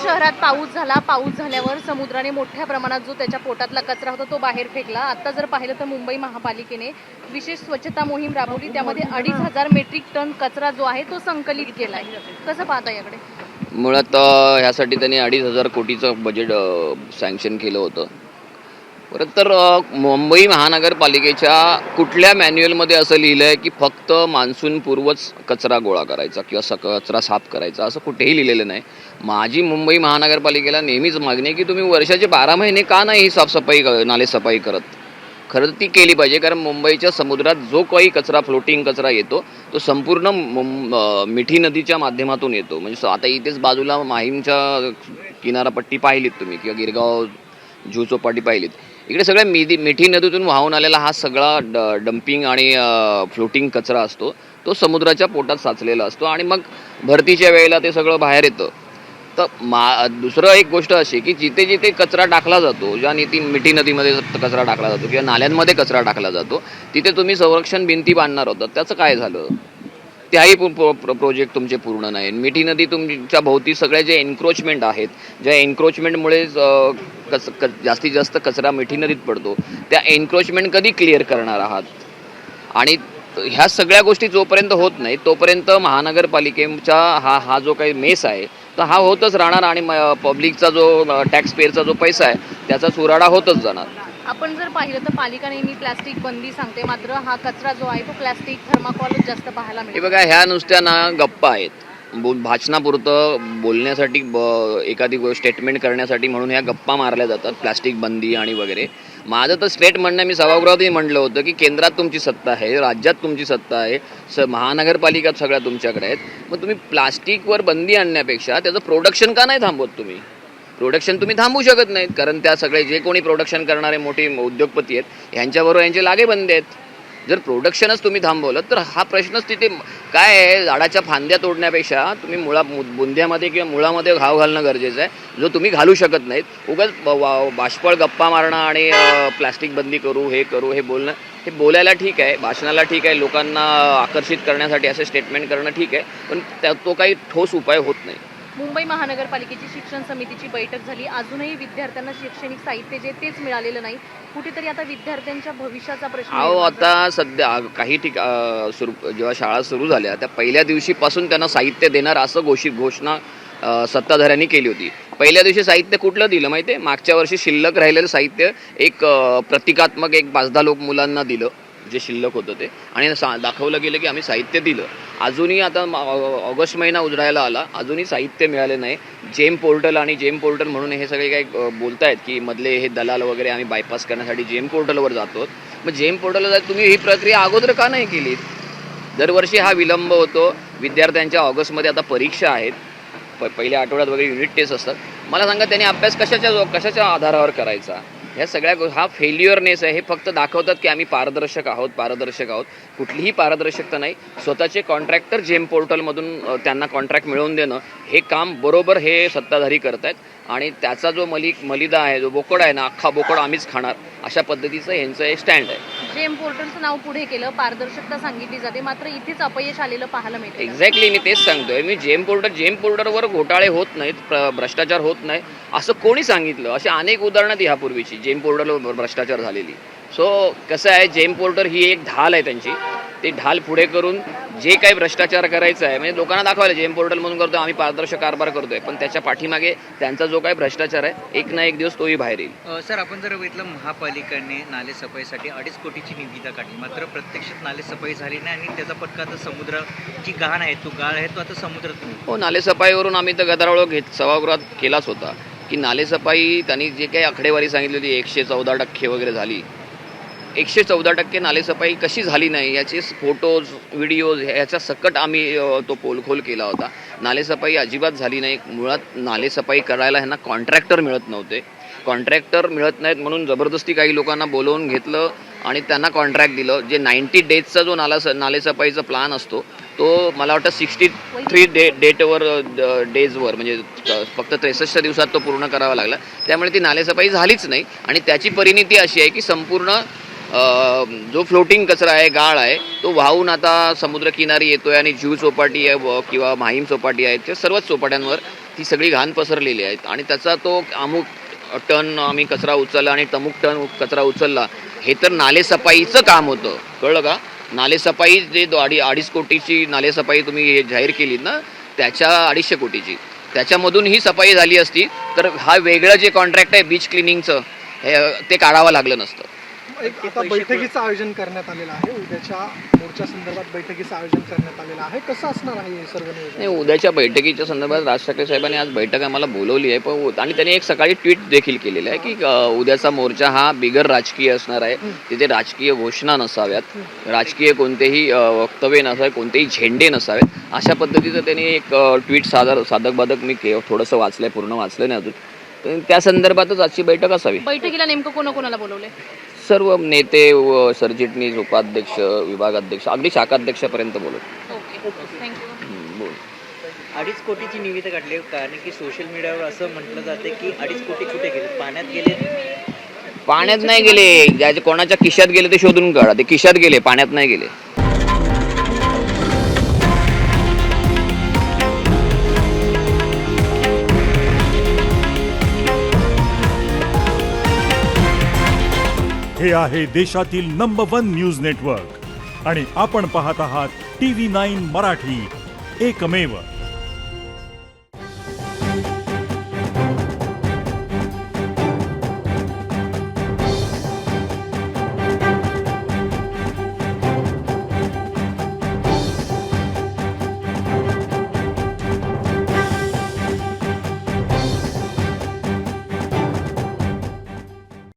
शहरात पाऊस झाला. पाऊस झाल्यावर समुद्राने मोठ्या प्रमाणात जो त्याच्या पोटातला कचरा होता तो बाहेर फेकला. आता जर पाहिलं तर मुंबई महापालिकेने विशेष स्वच्छता मोहीम राबवली. त्यामध्ये 2,500 मेट्रिक टन कचरा जो आहे तो संकलित केलाय. कसं पाहता याकडे? मुळात ह्यासाठी त्यांनी 2,500 कोटीचं बजेट सँक्शन केलं होतं. परत तर मुंबई महानगरपालिकेच्या कुठल्या मॅन्युअलमध्ये असं लिहिलं आहे की फक्त मान्सूनपूर्वच कचरा गोळा करायचा किंवा कचरा साफ करायचा, असं कुठेही लिहिलेलं नाही. माझी मुंबई महानगरपालिकेला नेहमीच मागणी आहे की तुम्ही वर्षाचे 12 महिने का नाही ही साफसफाई नालेसफाई करत. खरं ती केली पाहिजे, कारण मुंबईच्या समुद्रात जो काही कचरा फ्लोटिंग कचरा येतो तो संपूर्ण मिठी नदीच्या माध्यमातून येतो. म्हणजे आता इथेच बाजूला माहीमच्या किनारापट्टी पाहिलीत तुम्ही किंवा गिरगाव जुहू चौपाटी पाहिलीत, इकडे सगळ्या मिठी नदीतून वाहून आलेला हा सगळा डम्पिंग आणि फ्लोटिंग कचरा असतो, तो समुद्राच्या पोटात साचलेला असतो आणि मग भरतीच्या वेळेला ते सगळं बाहेर येतं. तर दुसरं एक गोष्ट अशी की जिथे जिथे कचरा टाकला जातो, ज्या मिठी नदीमध्ये कचरा टाकला जातो किंवा नाल्यांमध्ये कचरा टाकला जातो, तिथे तुम्ही संरक्षण भिंती बांधणार होतात, त्याचं काय झालं? त्याही प्रोजेक्ट तुमचे पूर्ण नाही. मिठी नदी तुमच्या भोवती सगळे जे एन्क्रोचमेंट आहेत, ज्या एन्क्रोचमेंटमुळे जास्तीत जास्त कचरा मिठी नदीत पडतो, त्या एन्क्रोचमेंट कधी क्लिअर करणार आहात? आणि ह्या सगळ्या गोष्टी जोपर्यंत होत नाही तोपर्यंत महानगरपालिकेचा हा जो काही मेस आहे तर हा होतच राहणार आणि पब्लिकचा जो टॅक्स पेअरचा जो पैसा आहे त्याचा चुराडा होतच जाणार. आपण जर पाहिलं तर पालिका नेहमी प्लास्टिक बंदी सांगते, मात्र हा कचरा जो आहे तो प्लास्टिक थर्माकॉलच जास्त पाहायला मिळतो. हे बघा, ह्या नुसत्या ना गप्पा आहेत, भाषणापुरतं बोलण्यासाठी, एखादी स्टेटमेंट करण्यासाठी म्हणून ह्या गप्पा मारल्या जातात, प्लास्टिक बंदी आणि वगैरे. माझं तर स्ट्रेट म्हणणं, मी सभागृहातही म्हटलं होतं की केंद्रात तुमची सत्ता आहे, राज्यात तुमची सत्ता आहे, महानगरपालिका सगळ्या तुमच्याकडे आहेत. मग तुम्ही प्लास्टिकवर बंदी आणण्यापेक्षा त्याचं प्रोडक्शन का नाही थांबवत? प्रोडक्शन तुम्ही थांबवू शकत नाहीत, कारण त्या सगळे जे कोणी प्रोडक्शन करणारे मोठे उद्योगपती आहेत यांच्याबरोबर यांचे लागेबंदे आहेत. जर प्रोडक्शनच तुम्ही थांबवलं तर हा प्रश्नच तिथे काय आहे, झाडाच्या फांद्या तोडण्यापेक्षा तुम्ही बुंध्यामध्ये किंवा मुळामध्ये घाव घालणं गरजेचं आहे, जो तुम्ही घालू शकत नाहीत. उगाच बाष्पळ गप्पा मारणं आणि प्लास्टिक बंदी करू हे बोलणं, हे बोलायला ठीक आहे, भाषणाला ठीक आहे, लोकांना आकर्षित करण्यासाठी असे स्टेटमेंट करणं ठीक आहे, पण तो काही ठोस उपाय होत नाही. मुंबई महानगरपालिकेची शिक्षण समितीची बैठक झाली. अजूनही विद्यार्थ्यांना शैक्षणिक साहित्य जे तेच मिळालेलं नाही. कुठेतरी आता विद्यार्थ्यांच्या भविष्याचा प्रश्न आता सध्या काही जेव्हा शाळा सुरू झाल्या त्या पहिल्या दिवशीपासून त्यांना साहित्य देणार असं घोषणा सत्ताधाऱ्यांनी केली होती. पहिल्या दिवशी साहित्य कुठलं दिलं माहिती आहे? मागच्या वर्षी शिल्लक राहिलेलं साहित्य एक प्रतिकात्मक 5-10 मुलांना दिलं जे शिल्लक होतं ते, आणि दाखवलं गेलं की आम्ही साहित्य दिलं. अजूनही आता ऑगस्ट महिना उजडायला आला, अजूनही साहित्य मिळाले नाही. जेम पोर्टल म्हणून हे सगळे काही बोलतायत की मधले हे दलाल वगैरे आम्ही बायपास करण्यासाठी जेम पोर्टलवर जातो. मग जेम पोर्टलवर तुम्ही ही प्रक्रिया अगोदर का नाही केली? दरवर्षी हा विलंब होतो. विद्यार्थ्यांच्या ऑगस्टमध्ये आता परीक्षा आहेत, पहिल्या आठवड्यात वगैरे युनिट टेस्ट असतात. मला सांगा, त्यांनी अभ्यास कशाच्या आधारावर करायचा? ह्या सगळ्या हा फेल्युअरनेस आहे. हे फक्त दाखवतात की आम्ही पारदर्शक आहोत. कुठलीही पारदर्शकता नाही. स्वतःचे कॉन्ट्रॅक्टर जेम पोर्टलमधून त्यांना कॉन्ट्रॅक्ट मिळवून देणं हे काम बरोबर हे सत्ताधारी करतायत, आणि त्याचा जो मलिदा आहे, जो बोकड आहे ना, अख्खा बोकड आम्हीच खाणार, अशा पद्धतीचं ह्यांचं एक स्टँड आहे. जेम पोर्टलचं नाव पुढे केलं, पारदर्शकता सांगितली जाते, मात्र इथेच अपयश आलेलं पाहायला मिळतं. एक्झॅक्टली, मी तेच सांगतोय. मी जेम पोर्टलवर घोटाळे होत नाहीत, भ्रष्टाचार होत नाही असं कोणी सांगितलं? अशी अनेक उदाहरणं ती ह्यापूर्वीची जेम पोर्टलवर भ्रष्टाचार झालेली. सो कसं आहे, जेम पोर्टल ही एक ढाल आहे त्यांची. ते ढाल पुढे करून जे काही भ्रष्टाचार करायचा आहे, म्हणजे लोकांना दाखवायला जेम पोर्टल म्हणून करतोय, आम्ही पारदर्शक कारभार करतोय, पण त्याच्या पाठीमागे त्यांचा जो काही भ्रष्टाचार आहे एक ना एक दिवस तोही बाहेर येईल. सर, आपण जर बघितलं, महापालिकेने नालेसफाईसाठी 2.5 कोटीची निविदा काढली, मात्र प्रत्यक्षात नालेसफाई झाली नाही आणि त्याचा फटका आता समुद्राची गाळ आहे, तो आता समुद्रात. हो, नालेसफाईवरून आम्ही तर गदारोळ सभागृहात केलाच होता की नालेसफाई त्यांनी जे काही आकडेवारी सांगितली होती 114% वगैरे झाली. 114% नालेसफाई कशी झाली नाही याचे फोटोज, व्हिडिओज ह्याच्या सकट आम्ही तो पोलखोल केला होता. नालेसफाई अजिबात झाली नाही. मुळात नालेसफाई करायला ह्यांना कॉन्ट्रॅक्टर मिळत नव्हते. कॉन्ट्रॅक्टर मिळत नाहीत म्हणून जबरदस्ती काही लोकांना बोलवून घेतलं आणि त्यांना कॉन्ट्रॅक्ट दिलं. जे 90 डेजचा जो नालेसफाईचा प्लॅन असतो तो मला वाटतं 63 डेजवर, म्हणजे फक्त 63 दिवसात तो पूर्ण करावा लागला. त्यामुळे ती नालेसफाई झालीच नाही, आणि त्याची परिणिती अशी आहे की संपूर्ण जो फ्लोटिंग कचरा आहे, गाळ आहे, तो वाहून आता समुद्रकिनारी येतोय आणि जुहू चौपाटी आहे किंवा माहीम चौपाटी आहे, त्या सर्वच चौपाट्यांवर ती सगळी घाण पसरलेली आहेत आणि त्याचा तो अमुक टन आम्ही कचरा उचलला आणि तमुक टन कचरा उचलला, हे तर नालेसफाईचं काम होतं, कळलं का? नालेसफाई जे 2.5 कोटीची नालेसफाई तुम्ही जाहीर केली ना, त्याच्या 250 कोटीची, त्याच्यामधून ही सफाई झाली असती तर हा वेगळं जे कॉन्ट्रॅक्ट आहे बीच क्लिनिंगचं ते काढावं लागलं नसतं. आता बैठकीचं आयोजन करण्यात आलेलं आहे, उद्याच्या मोर्चा संदर्भात बैठकीचं आयोजन करण्यात आलेलं आहे. कसं असणार आहे हे सर्व नियोजन? नाही, उद्याच्या बैठकीच्या संदर्भात राज ठाकरे साहेबांनी आज बैठक आम्हाला बोलवली आहे, पण आणि त्यांनी एक सकाळी ट्विट देखील केलेलं आहे की उद्याचा मोर्चा हा बिगर राजकीय असणार आहे, तिथे राजकीय घोषणा नसाव्यात, राजकीय कोणतेही वक्तव्य नसावे, कोणतेही झेंडे नसावेत, अशा पद्धतीचं त्यांनी एक ट्विट साधक बाधक मी थोडंसं वाचलंय, पूर्ण वाचलं नाही अजून, तर त्या संदर्भातच आजची बैठक असावी. बैठकीला नेमकं कोणाकोणाला बोलवलंय? सर्व नेते व सरचिटणीस, उपाध्यक्ष, विभागाध्यक्ष, अगदी शाखाध्यक्षापर्यंत बोलत. Okay, thank you. बोल. 2.5 कोटीची निविदा काढली, कारण की सोशल मीडियावर असं म्हटलं जाते की 2.5 कोटी कुठे गेले, पाण्यात गेले? पाण्यात नाही गेले, ज्याच्या कोणाच्या खिशात गेले ते शोधून काढा, ते खिशात गेले, पाण्यात नाही गेले. हे आहे देशातील नंबर 1 न्यूज नेटवर्क आणि आपण पाहत आहात TV9 मराठी, एकमेव.